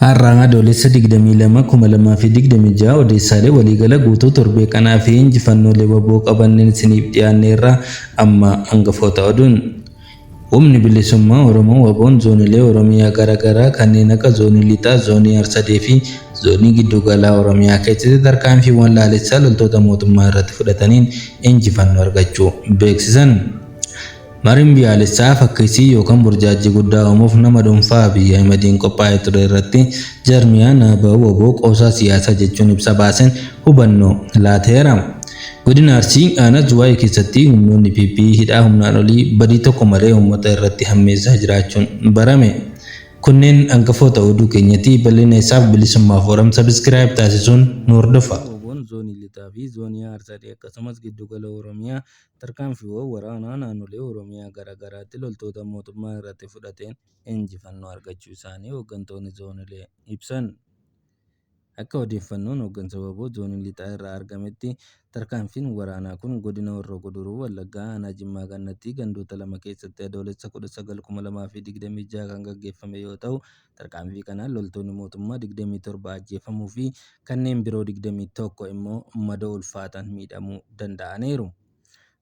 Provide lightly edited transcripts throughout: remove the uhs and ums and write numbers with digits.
Har'aan adoolessa 22,2026 odeessaalee waliigala guutuu torbee kanaa fi injifannoolee waboo qabanneen isiniif dhiyaanneerra amma hangafoota oduun. Humni bilisummaa Oromoo waboon zoonilee Oromiyaa garaagaraa kanneen akka zoonii lixaa, zoonii Arsadee fi zoonii giddugalaa Oromiyaa keessatti tarkaanfiiwwan laalessaa loltoota mootummaa irratti fudhataniin injifannoo argachuu beeksisan. Mariin biyyaalessaa fakkeessii yookaan burjaajii guddaa uumuuf nama dhuunfaa Abiyyi Ahmediin qophaa'ee ture irratti jarmiyaan ABO waboo qoosaa siyaasaa jechuun ibsa baaseen hubannoo laateera. Godina Arsii aanaa Zuwaayee keessatti humnoonni PP hidhaa humnaan olii badii tokko malee uummata irratti hammeessaa jiraachuun barame. Kunneen hangafoota oduu keenyatti bal'ina isaaf bilisummaaf Oromoo sabiskiraayib taasisuun nu hordofa. Zoonii lixaa fi zoonii Arsadee akkasumas giddugala Oromiyaa tarkaanfiiwwan waraanaa naannolee Oromiyaa garaagaraatti loltoota mootummaa irratti fudhateen injifannoo argachuu isaanii hooggantoonni zoonilee ibsan. Akka odeeffannoon hooggansa waboo zoonii lixaa irraa argametti tarkaanfiin waraanaa kun godina Horroo Guduruu Wallaggaa aanaa Jimmaa Gannattii gandoota lama keessatti adoolessa 19/2026 kan gaggeeffame yoo ta'u, tarkaanfii kanaan loltoonni mootummaa 27 ajjeefamuu fi kanneen biroo 21 immoo madoo ulfaataan miidhamuu danda'aniiru.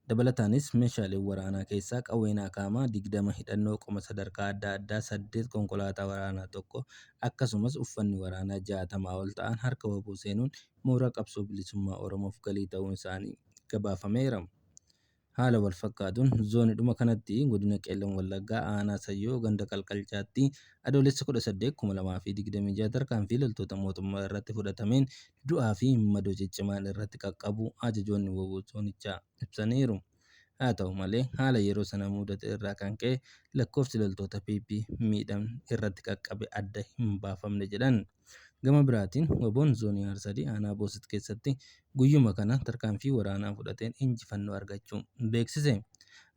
Dabalataanis meeshaaleen waraanaa keessaa qawween akaamaa 20, hidhannoo qoma sadarkaa adda addaa 8, konkolaataa waraanaa 1 akkasumas uffanni waraanaa 60 ol ta'an harka waboo seenuun mooraa qabsoo bilisummaa Oromoof galii ta'uun isaanii gabaafameera. Haala wal fakkaatuun zoonidhuma kanatti godina Qeellam Wallaggaa aanaa Sayyoo ganda Qalqalchaatti adoolessa 18/2026 tarkaanfii loltoota mootummaa irratti fudhatameen du'aa fi madoo ciccimaan irratti qaqqabu ajajoonni waboo zoonichaa ibsaniiru. Haa ta'u malee haala yeroo sana mudate irraa kan ka'e lakkoofsi loltoota PP miidhamni irratti qaqqabe adda hin baafamne jedhan. Gama biraatiin waboon zoonii Arsadee aanaa Boosit keessatti guyyuma kana tarkaanfii waraanaa fudhateen injifannoo argachuu beeksise.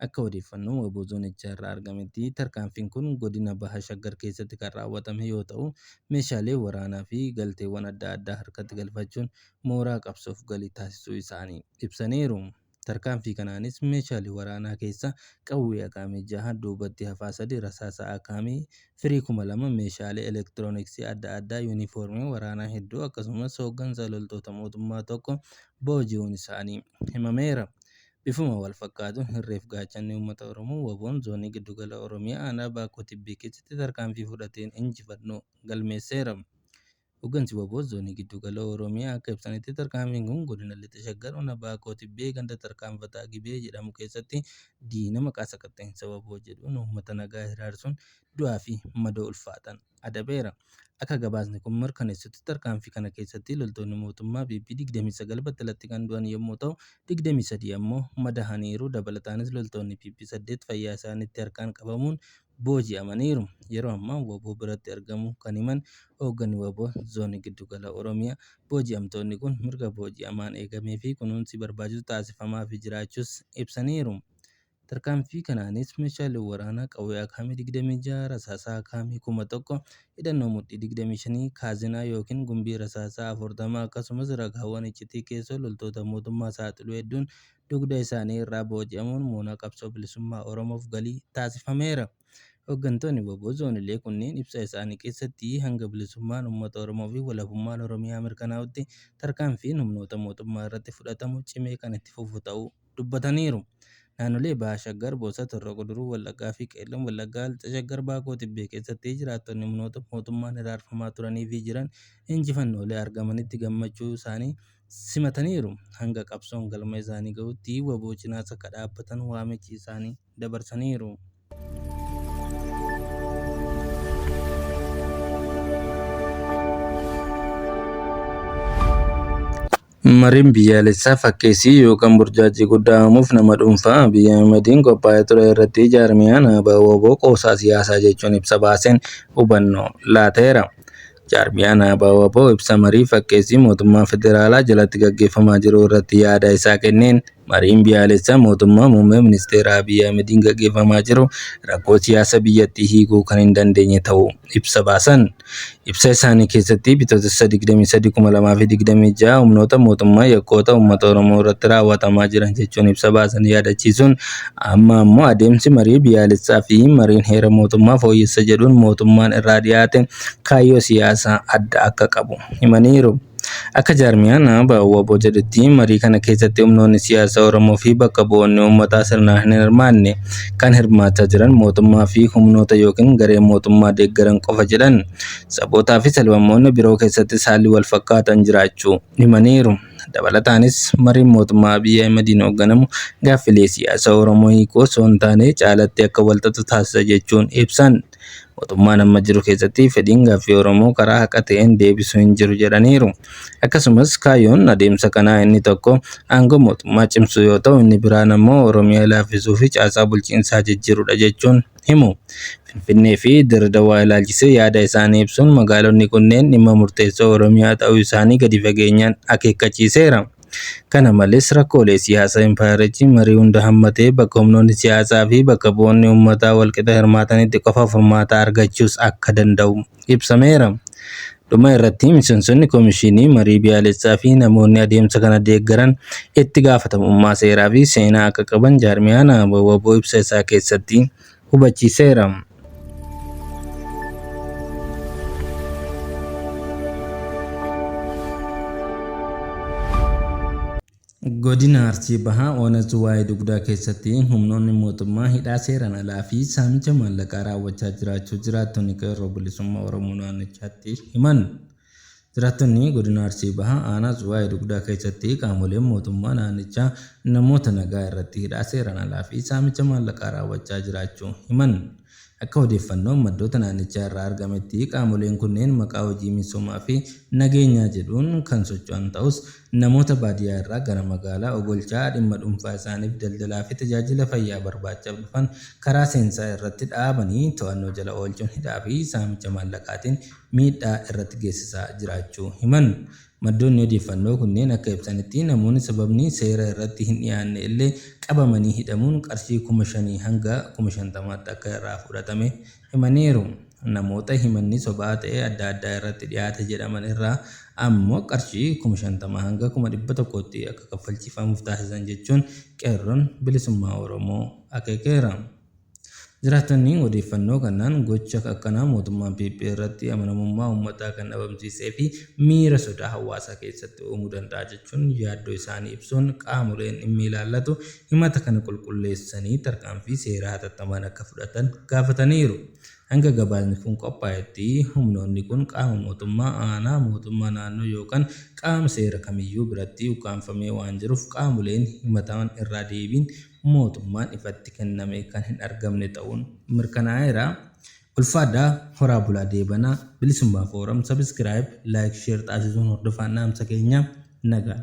Akka odeeffannoo waboo zoonichaa irraa argametti tarkaanfiin kun godina Baha Shaggar keessatti kan raawwatame yoo ta'u, meeshaalee waraanaa fi galteewwan adda addaa harkatti galfachuun mooraa qabsoof galii taasisuu isaanii ibsaniiru. Tarkaanfii kanaanis meeshaalee waraanaa keessa qawwee akaamii 6, duubatti hafaa 3, rasaasa akaamii firii 2,000, meeshaalee elektirooniksii adda addaa, yuunifoormii waraanaa hedduu akkasumas hooggansa loltoota mootummaa tokko booji'uun isaanii himameera. Bifuma wal fakkaatuun irreef gaachanni uummata Oromoo waboon zoonii giddugala Oromiyaa aanaa Baakoo Tibbee keessatti tarkaanfii fudhateen injifannoo galmeesseera. Hooggansi waboo zoonii giddugala Oromiyaa akka ibsanitti tarkaanfiin kun godina Lixa Shaggar ona Baakoo Tibbee ganda tarkaanfataa Gibee jedhamu keessatti diina maqaa sakatta'insa waboo jedhuun uummata nagaa hiraarsuun du'aa fi madoo ulfaataan adabeera. Akka gabaasni kun mirkaneessutti tarkaanfii kana keessatti loltoonni mootummaa PP 29 battalatti kan du'an yommuu ta'u, 23 ammoo madahaniiru. Dabalataanis loltoonni PP 8 fayyaa isaaniitti harkaan qabamuun booji'amaniiru. Yeroo ammaa waboo biratti argamu kan himan hoogganni waboo zoonii giddugala Oromiyaa booji'amtoonni kun mirga booji'amaan eegamee fi kunuunsi barbaachisu taasifamaafii jiraachuus ibsaniiru. Tarkaanfii kanaanis meeshaalee waraanaa qawwee akaamii 26, rasaasa akaamii 1,000, hidhannoo mudhii 25, kaazinaa yookiin gumbii rasaasaa 40 akkasumas ragaawwan iccitii keessoo loltoota mootummaa saaxiluu hedduun dugda isaanii irraa booji'amuun mooraa qabsoo bilisummaa Oromoof galii taasifameera. Hooggantoonni waboo zoonilee kunneen ibsa isaanii keessatti hanga bilisummaan uummata Oromoo fi walabummaan Oromiyaa mirkanaa'utti tarkaanfiin humnoota mootummaa irratti fudhatamu cimee kan itti fufu ta'uu dubbataniiru. Naannolee Baha Shaggar, Boosat, Horroo Guduruu Wallaggaa fi Qeellam Wallaggaa, Lixa Shaggar, Baakoo Tibbee keessatti jiraattonni humnoota mootummaan hiraarfamaa turanii fi jiran injifannoolee argamanitti gammachuu isaanii simataniiru. Hanga qabsoon galma isaanii gahutti waboo cinaas akka dhaabbatan waamicha isaanii dabarsaniiru. Mariin biyyaalessaa fakkeessii yookaan burjaajii guddaa uumuuf nama dhuunfaa Abiyyi Ahmediin qophaa'ee ture irratti jarmiyaan ABO waboo qoosaa siyaasaa jechuun ibsa baaseen hubannoo laateera. Jarmiyaan ABO waboo ibsa marii fakkeessii mootummaa federaalaa jalatti gaggeeffamaa jiru irratti yaada isaa kenneen Mariin biyyaalessaa mootummaa muummee ministeera Abiy Ahmediin gaggeeffamaa jiru rakkoo siyaasa biyyattii hiikuu kan hin dandeenye ta'uu ibsa baasan. Ibsa isaanii keessatti bitootessa 23/2026 humnoota mootummaa yakkoota uummata Oromoo irratti raawwatamaa jiran jechuun ibsa baasan yaadachiisuun amma ammoo adeemsi marii biyyaalessaa fi mariin heera mootummaa fooyyessa jedhuun mootummaan irraa dhiyaate kaayyoo siyaasaa adda akka qabu himaniiru. Akka jaarmiyaan ABO jedhutti marii kana keessatti humnoonni siyaasaa Oromoo fi bakka bu'oonni uummataa sirnaan hin hirmaanne kan hirmaachaa jiran mootummaa fi humnoota yookiin garee mootummaa deeggaran qofa jedhan. Sabootaa fi sablammoonni biroo keessatti haalli wal fakkaatan jiraachuu himaniiru. Dabalataanis mariin mootummaa Abiy Ahmediin hoogganamu gaaffilee siyaasa Oromoo hiikuu osoo hin taane caalatti akka walxaxu taasisa jechuun ibsan. Mootummaan amma jiru keessatti fedhiin gaaffii Oromoo karaa haqa ta'een deebisuu hin jiru jedhaniiru. Akkasumas kaayyoon adeemsa kanaa inni tokko aangoo mootummaa cimsuu yoo ta'u inni biraan ammoo Oromiyaa laaffisuu fi caasaa bulchiinsaa jijjiirudha jechuun himu. Finfinnee fi Dirredawaa ilaalchisee yaada isaanii ibsuun magaalonni kunneen dhimma murteessoo Oromiyaa ta'uu isaanii gadi fageenyaan akeekkachiiseera. Kana malees rakkoolee siyaasaa impaayerichi marii hunda hammatee bakka humnoonni siyaasaa fi bakka bu'oonni uummataa walqixa hirmaatanitti qofa furmaata argachuus akka danda'u ibsameera. Dhuma irratti miseensonni komishinii marii biyyaalessaa fi namoonni adeemsa kana deeggaran itti gaafatamummaa seeraa fi seenaa akka qaban jaarmiyaan ABO ibsa isaa keessatti hubachiiseera. Godina Arsii Bahaa Ona Zuwaayee Dugdaa keessatti humnoonni mootummaa hidhaa seeraan alaa fi saamicha maallaqaa raawwachaa jiraachuu jiraattonni qeerroo bilisummaa Oromoo naannichaatti himan. Jiraattonni godina Arsii Bahaa Aanaa Zuwaayee Dugdaa keessatti qaamoleen mootummaa naannichaa namoota nagaa irratti hidhaa seeraan alaa fi saamicha maallaqaa raawwachaa jiraachuu himan. Akka odeeffannoon maddoota naannichaa irraa argametti qaamoleen kunneen maqaa hojii misoomaa fi nageenyaa jedhuun kan socho'an ta'us namoota baadiyyaa irraa gara magaalaa Ogolchaa dhimma dhuunfaa isaaniif daldalaa fi tajaajila fayyaa barbaachaaf dhufan karaa seensaa irratti dhaabanii to'annoo jala oolchuun hidhaa fi saamicha maallaqaatiin miidhaa irratti geessisaa jiraachuu himan. Maddoonni odeeffannoo kunneen akka ibsanitti namoonni sababni seera irratti hin dhiyaanne illee qabamanii hidhamuun qarshii 5,000 hanga 50,000tti akka irraa fudhatame himaniiru. Namoota himanni sobaa ta'e adda addaa irratti dhiyaate jedhaman irraa ammoo qarshii 50,000 hanga 100,000tti akka kaffalchiifamuuf taasisan jechuun qeerroon bilisummaa Oromoo akeekeera. Jiraattonni odeeffannoo kanaan gocha akkanaa mootummaan PP irratti amanamummaa uummataa kan dhabamsiisee fi miira sodaa hawaasaa keessatti uumuu danda'a jechuun yaaddoo isaanii ibsuun qaamoleen dhimmi ilaallatu himata kana qulqulleessanii tarkaanfii seeraa hatattamaan akka fudhatan gaafataniiru. Hanga gabaasni kun qophaa'etti humnoonni kun qaama mootummaa aanaa, mootummaa naannoo yookaan qaama seera kamiyyuu biratti ukkaanfamee waan jiruuf qaamoleen himataman irraa deebiin mootummaan ifatti kenname kan hin argamne ta'uun mirkanaa'eera. Ulfaadhaa horaa bulaa deebanaa bilisummaa fooram sabiskiraayib laayik sheer taasisuun hordofaa naamsa keenya nagaa.